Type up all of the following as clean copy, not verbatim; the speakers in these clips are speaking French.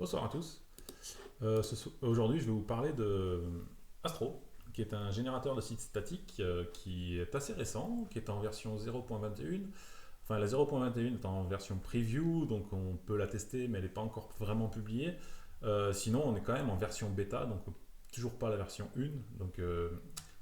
Bonsoir à tous. Aujourd'hui, je vais vous parler de Astro, qui est un générateur de sites statiques qui est assez récent, qui est en version 0.21. Enfin, la 0.21 est en version preview, donc on peut la tester, mais elle n'est pas encore vraiment publiée. Sinon, on est quand même en version bêta, donc toujours pas la version 1. Donc,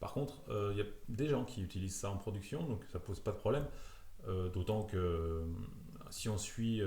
par contre, il y a des gens qui utilisent ça en production, donc ça pose pas de problème. D'autant que si on suit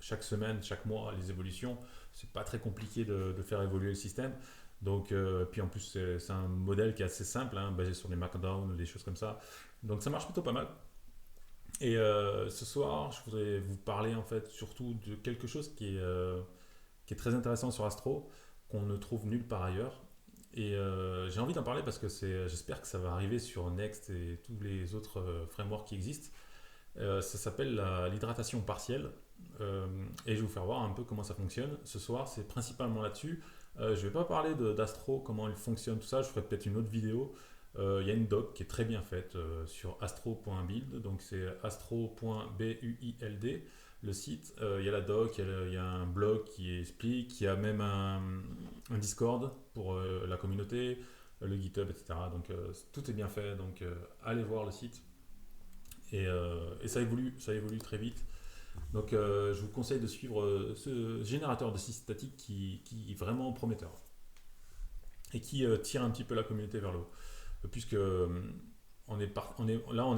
chaque semaine, chaque mois les évolutions, c'est pas très compliqué de faire évoluer le système. Donc, puis en plus, c'est un modèle qui est assez simple, hein, basé sur des markdowns, des choses comme ça. Donc ça marche plutôt pas mal. Et ce soir, je voudrais vous parler en fait surtout de quelque chose qui est très intéressant sur Astro, qu'on ne trouve nulle part ailleurs. Et j'ai envie d'en parler parce que j'espère que ça va arriver sur Next et tous les autres frameworks qui existent. Ça s'appelle l'hydratation partielle. Et je vais vous faire voir un peu comment ça fonctionne. Ce soir, c'est principalement là-dessus. Je ne vais pas parler d'Astro, comment il fonctionne, tout ça. Je ferai peut-être une autre vidéo. Il y a une doc qui est très bien faite sur astro.build. Donc c'est astro.build le site. Il y a la doc, il y a un blog qui explique. Il y a même un Discord pour la communauté, le GitHub, etc. Donc tout est bien fait. Donc allez voir le site. Et ça évolue très vite. Donc je vous conseille de suivre ce générateur de sites statiques qui est vraiment prometteur et qui tire un petit peu la communauté vers le haut. Puisque là, on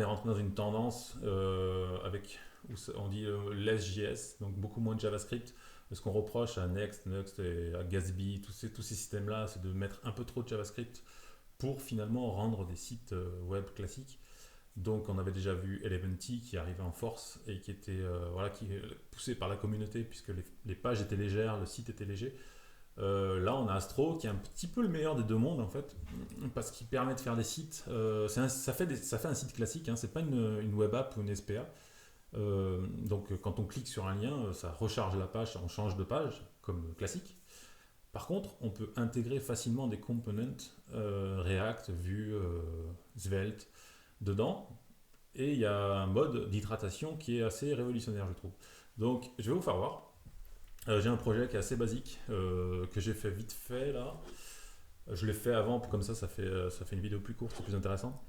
est rentré dans une tendance avec, où on dit less.js, donc beaucoup moins de JavaScript. Ce qu'on reproche à Next et à Gatsby, tous ces systèmes-là, c'est de mettre un peu trop de JavaScript pour finalement rendre des sites web classiques. Donc on avait déjà vu Eleventy qui arrivait en force et qui était qui est poussé par la communauté puisque les pages étaient légères, le site était léger. Là on a Astro qui est un petit peu le meilleur des deux mondes en fait parce qu'il permet de faire des sites. Ça fait un site classique, hein, c'est pas une web app ou une SPA. Donc quand on clique sur un lien, ça recharge la page, on change de page comme classique. Par contre, on peut intégrer facilement des components React, Vue, Svelte dedans. Et il y a un mode d'hydratation qui est assez révolutionnaire, je trouve. Donc, je vais vous faire voir. J'ai un projet qui est assez basique, que j'ai fait vite fait là. Je l'ai fait avant, comme ça fait une vidéo plus courte, c'est plus intéressant.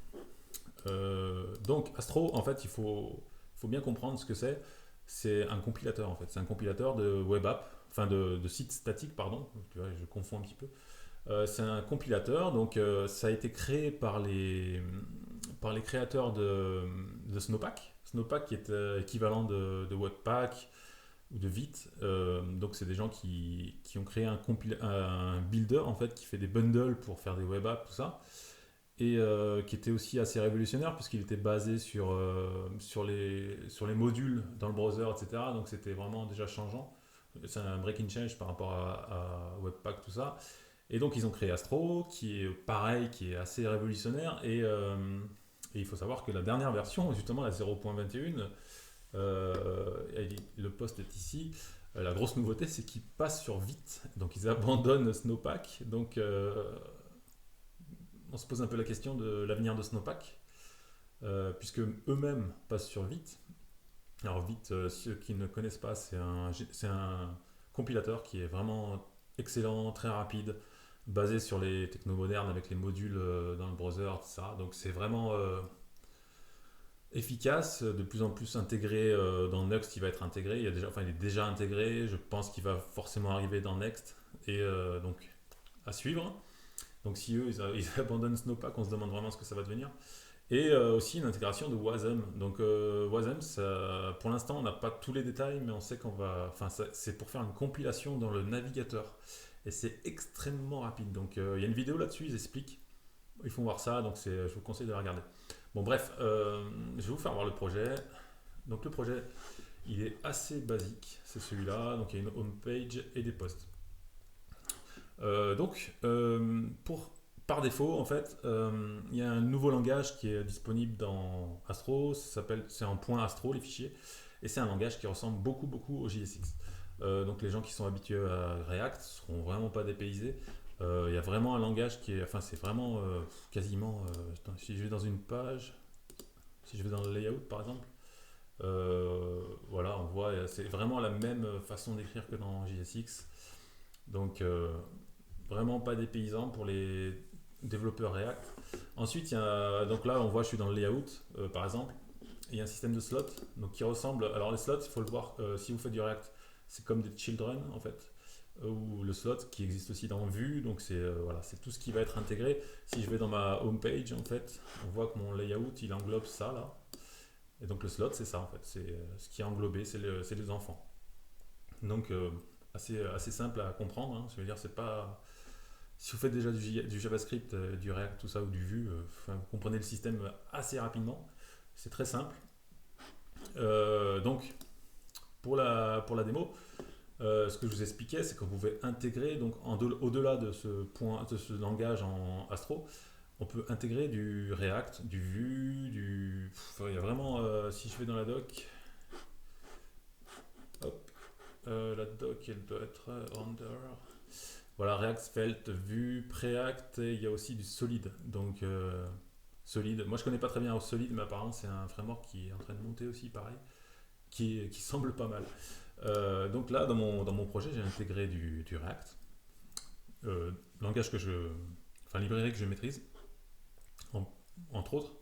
Donc, Astro, en fait, faut bien comprendre ce que c'est. C'est un compilateur, en fait. C'est un compilateur de web app, enfin de site statique, pardon. Tu vois, je confonds un petit peu. C'est un compilateur, donc ça a été créé par les créateurs de Snowpack. Snowpack qui est équivalent de Webpack ou de Vite. Donc c'est des gens qui ont créé un builder en fait qui fait des bundles pour faire des web apps, tout ça. Et qui était aussi assez révolutionnaire puisqu'il était basé sur les modules dans le browser, etc. Donc c'était vraiment déjà changeant. C'est un breaking change par rapport à Webpack, tout ça. Et donc ils ont créé Astro, qui est pareil, qui est assez révolutionnaire. Et il faut savoir que la dernière version, justement la 0.21, le post est ici. La grosse nouveauté, c'est qu'ils passent sur Vite. Donc ils abandonnent Snowpack. Donc on se pose un peu la question de l'avenir de Snowpack, puisque eux-mêmes passent sur Vite. Alors Vite, ceux qui ne connaissent pas, c'est un compilateur qui est vraiment excellent, très rapide, basé sur les technos modernes avec les modules dans le browser, etc. Donc c'est vraiment efficace, de plus en plus intégré dans Next, il va être intégré. Il est déjà intégré. Je pense qu'il va forcément arriver dans Next et donc à suivre. Donc si eux ils abandonnent Snowpack, on se demande vraiment ce que ça va devenir. Et aussi une intégration de Wasm. Donc Wasm, pour l'instant, on n'a pas tous les détails, mais on sait qu'on va. Enfin, c'est pour faire une compilation dans le navigateur. Et c'est extrêmement rapide. Donc il y a une vidéo là-dessus, ils expliquent. Ils font voir ça, donc je vous conseille de la regarder. Bon, bref, je vais vous faire voir le projet. Donc le projet, il est assez basique. C'est celui-là. Donc il y a une home page et des posts. Par défaut, en fait, il y a un nouveau langage qui est disponible dans Astro. C'est en point .astro les fichiers, et c'est un langage qui ressemble beaucoup au JSX. Donc les gens qui sont habitués à React seront vraiment pas dépaysés. Il y a vraiment un langage c'est vraiment quasiment. Si je vais dans une page, si je vais dans le layout par exemple, Voilà, on voit, c'est vraiment la même façon d'écrire que dans JSX. Donc, vraiment pas dépaysant pour les développeurs React. Ensuite, donc là, on voit, je suis dans le layout, par exemple. Il y a un système de slots donc, qui ressemble. Alors, les slots, il faut le voir, si vous faites du React, c'est comme des children en fait. Ou le slot qui existe aussi dans Vue, donc c'est voilà, c'est tout ce qui va être intégré. Si je vais dans ma home page, en fait, on voit que mon layout il englobe ça là. Et donc le slot, c'est ça en fait, c'est ce qui est englobé, c'est les enfants. Donc assez simple à comprendre. Hein. Je veux dire, c'est pas. Si vous faites déjà du JavaScript, du React, tout ça, ou du Vue, vous comprenez le système assez rapidement. C'est très simple. Donc, pour la démo, ce que je vous expliquais, c'est que vous pouvez intégrer, donc au-delà de ce point, de ce langage en Astro, on peut intégrer du React, du Vue, il y a vraiment, si je vais dans la doc, hop, la doc, elle doit être under. Voilà, React, Svelte, Vue, Preact, et il y a aussi du Solid. Donc, Solid, moi je connais pas très bien Solid, mais apparemment c'est un framework qui est en train de monter aussi, pareil, qui semble pas mal. Donc là, dans mon projet, j'ai intégré du React, langage enfin librairie que je maîtrise, en- entre autres.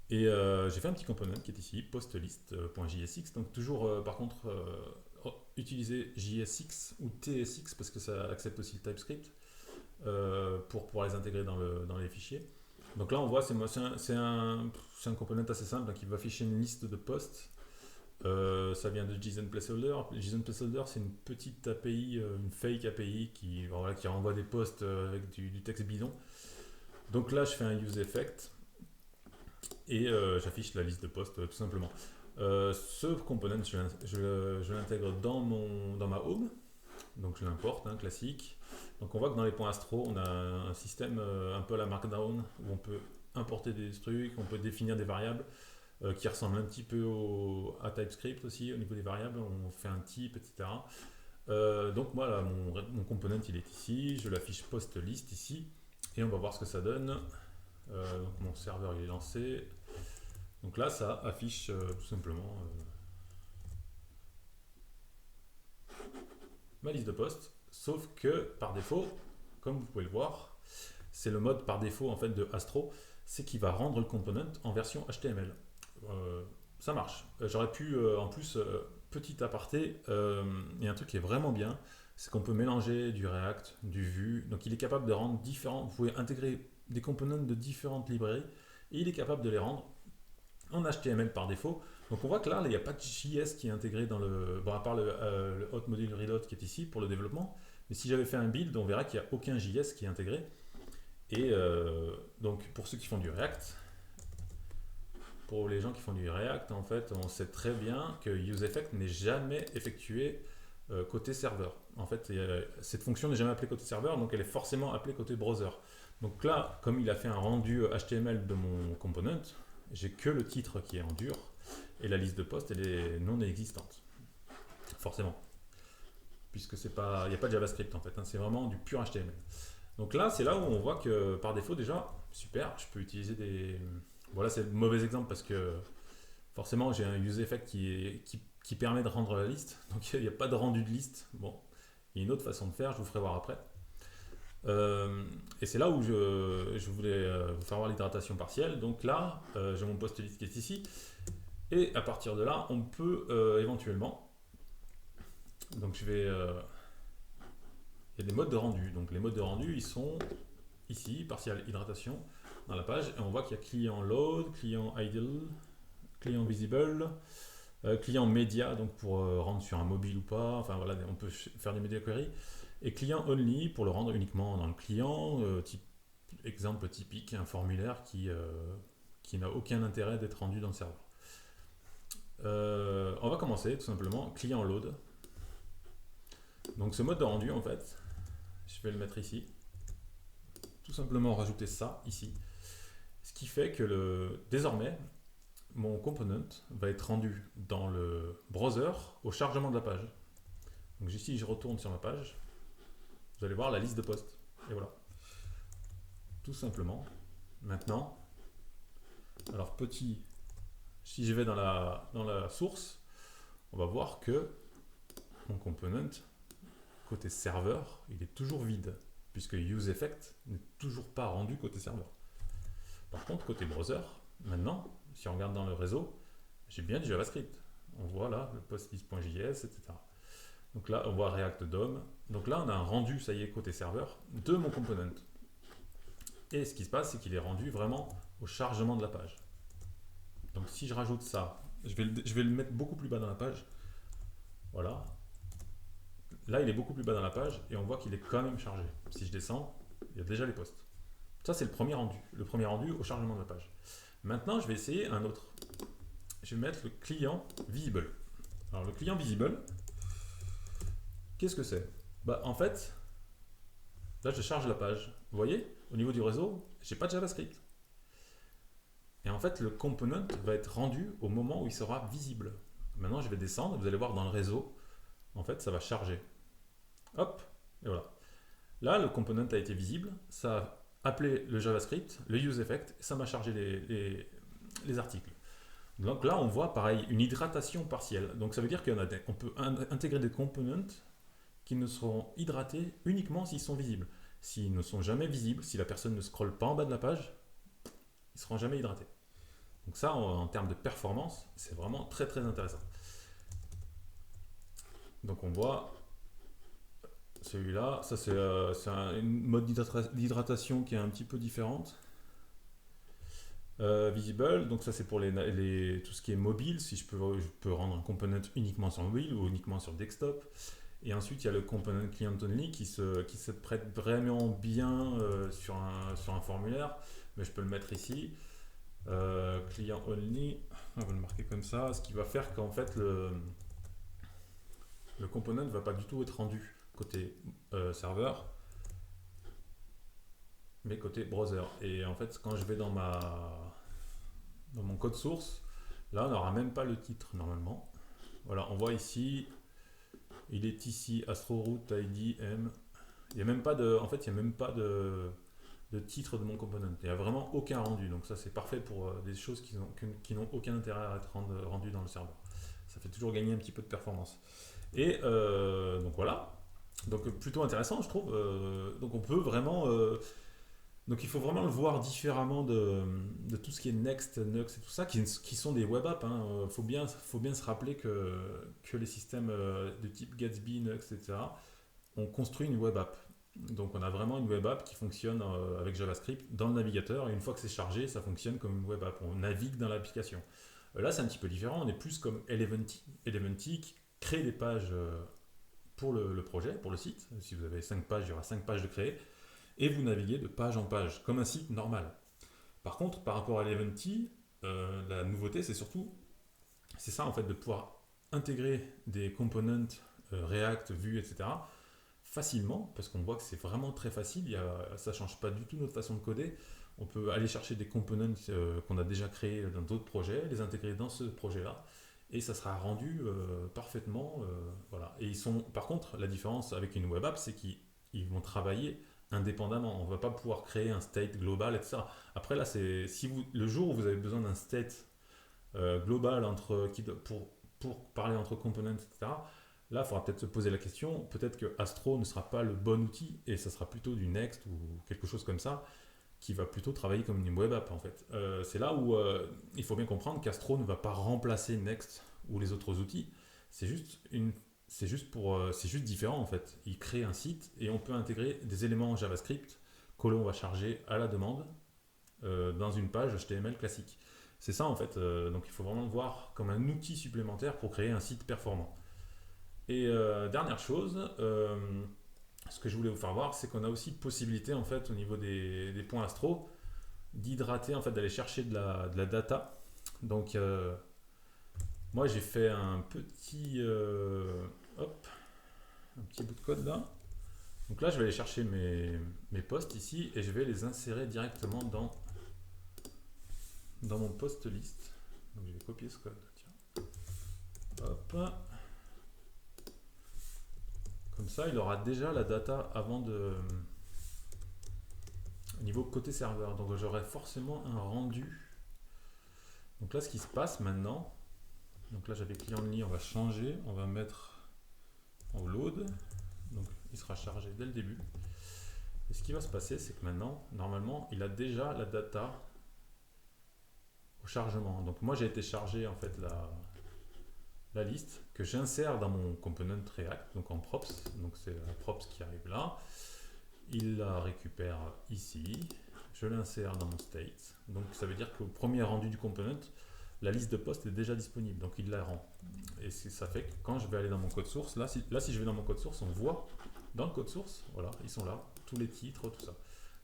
Et j'ai fait un petit component qui est ici, postlist.jsx. Donc toujours, par contre, utiliser JSX ou TSX parce que ça accepte aussi le TypeScript pour pouvoir les intégrer dans les fichiers. Donc là, on voit, c'est un component assez simple qui va afficher une liste de posts. Ça vient de JSON Placeholder. JSON Placeholder, c'est une petite API, une fake API qui renvoie des posts avec du texte bidon. Donc là, je fais un use effect et j'affiche la liste de posts tout simplement. Ce component, je l'intègre dans ma home, donc je l'importe, hein, classique. Donc on voit que dans les points astro, on a un système un peu à la Markdown où on peut importer des trucs, on peut définir des variables qui ressemblent un petit peu à TypeScript aussi au niveau des variables. On fait un type, etc. Donc moi, là, mon component il est ici, je l'affiche post list ici et on va voir ce que ça donne. Donc mon serveur il est lancé. Donc là, ça affiche tout simplement ma liste de postes, sauf que par défaut, comme vous pouvez le voir, c'est le mode par défaut en fait de Astro, c'est qu'il va rendre le component en version HTML. Ça marche. J'aurais pu en plus, petit aparté, il y a un truc qui est vraiment bien, c'est qu'on peut mélanger du React, du Vue, donc il est capable de rendre différents, vous pouvez intégrer des components de différentes librairies, et il est capable de les rendre en HTML par défaut. Donc on voit que là, il n'y a pas de JS qui est intégré dans le. Bon, à part le Hot Module Reload qui est ici pour le développement. Mais si j'avais fait un build, on verra qu'il n'y a aucun JS qui est intégré. Et donc pour ceux qui font du React, pour les gens qui font du React, en fait, on sait très bien que useEffect n'est jamais effectué côté serveur. En fait, cette fonction n'est jamais appelée côté serveur, donc elle est forcément appelée côté browser. Donc là, comme il a fait un rendu HTML de mon component, j'ai que le titre qui est en dur et la liste de postes elle est non existante. Forcément. Puisque il n'y a pas de JavaScript en fait, hein, c'est vraiment du pur HTML. Donc là, c'est là où on voit que par défaut déjà, super, je peux utiliser des. Voilà, c'est le mauvais exemple parce que forcément j'ai un use effect qui permet de rendre la liste. Donc il n'y a pas de rendu de liste. Bon, il y a une autre façon de faire, je vous ferai voir après. Et c'est là où je voulais vous faire voir l'hydratation partielle. Donc là, j'ai mon post list qui est ici. Et à partir de là, on peut éventuellement. Donc je vais. Il y a des modes de rendu. Donc les modes de rendu, ils sont ici, partial hydratation, dans la page. Et on voit qu'il y a client load, client idle, client visible, client média, donc pour rendre sur un mobile ou pas. Enfin voilà, on peut faire des media queries. Et client only pour le rendre uniquement dans le client. Exemple typique, un formulaire qui n'a aucun intérêt d'être rendu dans le serveur. On va commencer tout simplement, client load. Donc ce mode de rendu en fait, je vais le mettre ici. Tout simplement rajouter ça ici. Ce qui fait que désormais, mon component va être rendu dans le browser au chargement de la page. Donc ici, je retourne sur ma page. Vous allez voir la liste de postes. Et voilà. Tout simplement. Maintenant, alors petit Si je vais dans la source, on va voir que mon component, côté serveur, il est toujours vide, puisque useEffect n'est toujours pas rendu côté serveur. Par contre, côté browser, maintenant, si on regarde dans le réseau, j'ai bien du JavaScript. On voit là le post.js, etc. Donc là, on voit React DOM. Donc là, on a un rendu, ça y est, côté serveur, de mon component. Et ce qui se passe, c'est qu'il est rendu vraiment au chargement de la page. Donc si je rajoute ça, je vais le mettre beaucoup plus bas dans la page. Voilà. Là, il est beaucoup plus bas dans la page et on voit qu'il est quand même chargé. Si je descends, il y a déjà les posts. Ça, c'est le premier rendu. Le premier rendu au chargement de la page. Maintenant, je vais essayer un autre. Je vais mettre le client visible. Alors, le client visible, qu'est-ce que c'est? Bah, en fait, là, je charge la page. Vous voyez, au niveau du réseau, j'ai pas de JavaScript. Et en fait, le component va être rendu au moment où il sera visible. Maintenant, je vais descendre. Vous allez voir dans le réseau, en fait, ça va charger. Hop, et voilà. Là, le component a été visible. Ça a appelé le JavaScript, le useEffect, et ça m'a chargé les articles. Donc là, on voit pareil, une hydratation partielle. Donc ça veut dire qu'on peut intégrer des components qui ne seront hydratés uniquement s'ils sont visibles. S'ils ne sont jamais visibles, si la personne ne scrolle pas en bas de la page, ils ne seront jamais hydratés. Donc ça, en termes de performance, c'est vraiment très très intéressant. Donc on voit celui-là, ça c'est une mode d'hydratation qui est un petit peu différente. Visible, donc ça c'est pour tout ce qui est mobile, si je peux rendre un component uniquement sur mobile ou uniquement sur desktop. Et ensuite il y a le component client only qui se prête vraiment bien sur un formulaire, mais je peux le mettre ici. Client only, on va le marquer comme ça, ce qui va faire qu'en fait le component ne va pas du tout être rendu côté serveur, mais côté browser. Et en fait, quand je vais dans mon code source, là, on n'aura même pas le titre normalement. Voilà, on voit ici, il est ici Astro Root ID M. Il n'y a même pas de, en fait, il n'y a même pas de titre de mon component. Il n'y a vraiment aucun rendu. Donc ça, c'est parfait pour des choses qui n'ont aucun intérêt à être rendues dans le serveur. Ça fait toujours gagner un petit peu de performance. Et donc voilà. Donc plutôt intéressant, je trouve. Donc on peut vraiment. Donc il faut vraiment le voir différemment de tout ce qui est Next, Nux et tout ça, qui sont des web apps. Hein. Faut bien se rappeler que les systèmes de type Gatsby, Nux, etc. ont construit une web app. Donc on a vraiment une web app qui fonctionne avec JavaScript dans le navigateur. Et une fois que c'est chargé, ça fonctionne comme une web app. On navigue dans l'application. Là, c'est un petit peu différent. On est plus comme Eleventy. Eleventy qui crée des pages pour le projet, pour le site. Si vous avez 5 pages, il y aura 5 pages de créer. Et vous naviguez de page en page, comme un site normal. Par contre, par rapport à Eleventy, la nouveauté, c'est ça en fait, de pouvoir intégrer des components React, Vue, etc. facilement, parce qu'on voit que c'est vraiment très facile, ça ne change pas du tout notre façon de coder. On peut aller chercher des components qu'on a déjà créés dans d'autres projets, les intégrer dans ce projet-là, et ça sera rendu parfaitement. Voilà. Et par contre, la différence avec une web app, c'est qu'ils vont travailler indépendamment. On ne va pas pouvoir créer un state global, etc. Après, là, le jour où vous avez besoin d'un state global pour parler entre components, etc., là, il faudra peut-être se poser la question, peut-être que Astro ne sera pas le bon outil, et ça sera plutôt du Next ou quelque chose comme ça, qui va plutôt travailler comme une web app, en fait. C'est là où il faut bien comprendre qu'Astro ne va pas remplacer Next ou les autres outils. C'est juste différent, en fait. Il crée un site et on peut intégrer des éléments JavaScript que l'on va charger à la demande dans une page HTML classique. C'est ça, en fait. Donc il faut vraiment le voir comme un outil supplémentaire pour créer un site performant. Et dernière chose, ce que je voulais vous faire voir, c'est qu'on a aussi possibilité, en fait, au niveau des points Astro, d'hydrater, en fait, d'aller chercher de la data. Donc moi, j'ai fait un petit bout de code là. Donc là, je vais aller chercher mes posts ici et je vais les insérer directement dans mon post list. Donc je vais copier ce code. Tiens. Hop. Comme ça, il aura déjà la data au niveau côté serveur. Donc j'aurai forcément un rendu. Donc là, ce qui se passe maintenant, donc là j'avais client only, on va changer, on va mettre en load, donc il sera chargé dès le début. Et ce qui va se passer, c'est que maintenant, normalement, il a déjà la data au chargement. Donc moi j'ai été chargé en fait la liste que j'insère dans mon component React, donc en props, donc c'est la props qui arrive là. Il la récupère ici, je l'insère dans mon state, donc ça veut dire qu'au premier rendu du component, la liste de poste est déjà disponible, donc il la rend. Et ça fait que quand je vais aller dans mon code source, là si je vais dans mon code source, on voit dans le code source, voilà, ils sont là, tous les titres, tout ça.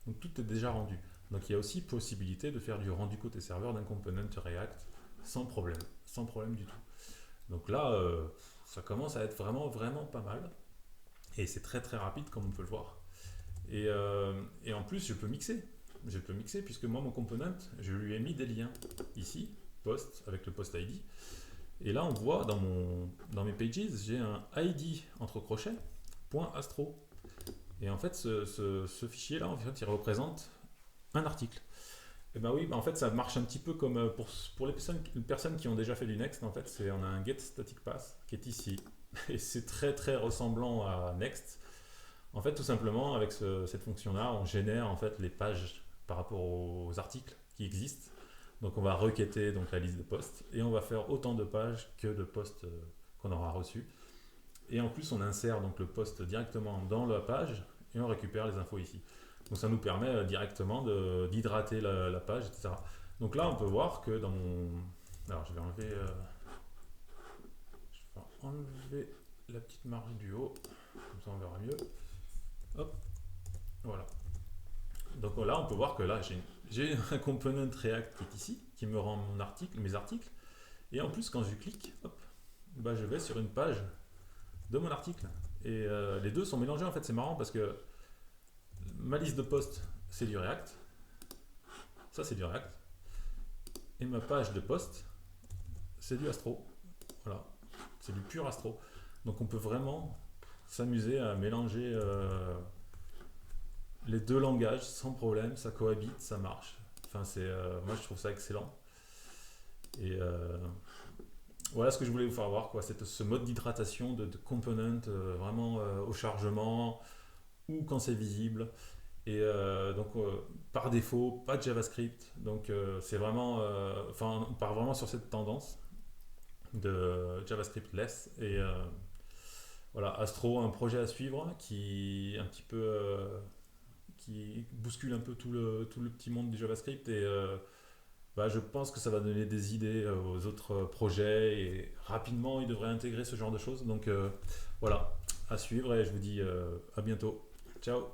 Donc tout est déjà rendu. Donc il y a aussi possibilité de faire du rendu côté serveur d'un component React sans problème du tout. Donc là, ça commence à être vraiment pas mal. Et c'est très rapide comme on peut le voir. Et en plus, je peux mixer. Je peux mixer puisque moi, mon component, je lui ai mis des liens ici, post avec le post ID. Et là, on voit dans mes pages, j'ai un ID entre crochets, .astro. Et en fait, ce fichier-là, en fait, il représente un article. Et ben oui, en fait, ça marche un petit peu comme pour les personnes qui ont déjà fait du Next. En fait, on a un get static path qui est ici. Et c'est très ressemblant à Next. En fait, tout simplement, avec cette fonction-là, on génère en fait les pages par rapport aux articles qui existent. Donc, on va requêter donc, la liste de posts et on va faire autant de pages que de posts qu'on aura reçus. Et en plus, on insère donc le post directement dans la page et on récupère les infos ici. Donc, ça nous permet directement d'hydrater la page, etc. Donc là, on peut voir que dans mon... Alors, je vais enlever la petite marge du haut, comme ça on verra mieux. Hop, voilà. Donc là, on peut voir que là, j'ai un component React qui est ici, qui me rend mes articles. Et en plus, quand je clique, hop, bah, je vais sur une page de mon article. Et les deux sont mélangés, en fait, c'est marrant parce que ma liste de posts, c'est du React. Ça, c'est du React. Et ma page de posts, c'est du Astro. Voilà, c'est du pur Astro. Donc on peut vraiment s'amuser à mélanger les deux langages sans problème, ça cohabite, ça marche. Enfin, moi je trouve ça excellent. Et voilà ce que je voulais vous faire voir, quoi. C'est ce mode d'hydratation de component vraiment au chargement ou quand c'est visible. Et donc par défaut, pas de JavaScript. Donc c'est vraiment, on part vraiment sur cette tendance de JavaScript less. Et voilà, Astro, un projet à suivre qui un petit peu qui bouscule un peu tout le petit monde du JavaScript et je pense que ça va donner des idées aux autres projets et rapidement ils devraient intégrer ce genre de choses. Donc voilà, à suivre et je vous dis à bientôt. Ciao.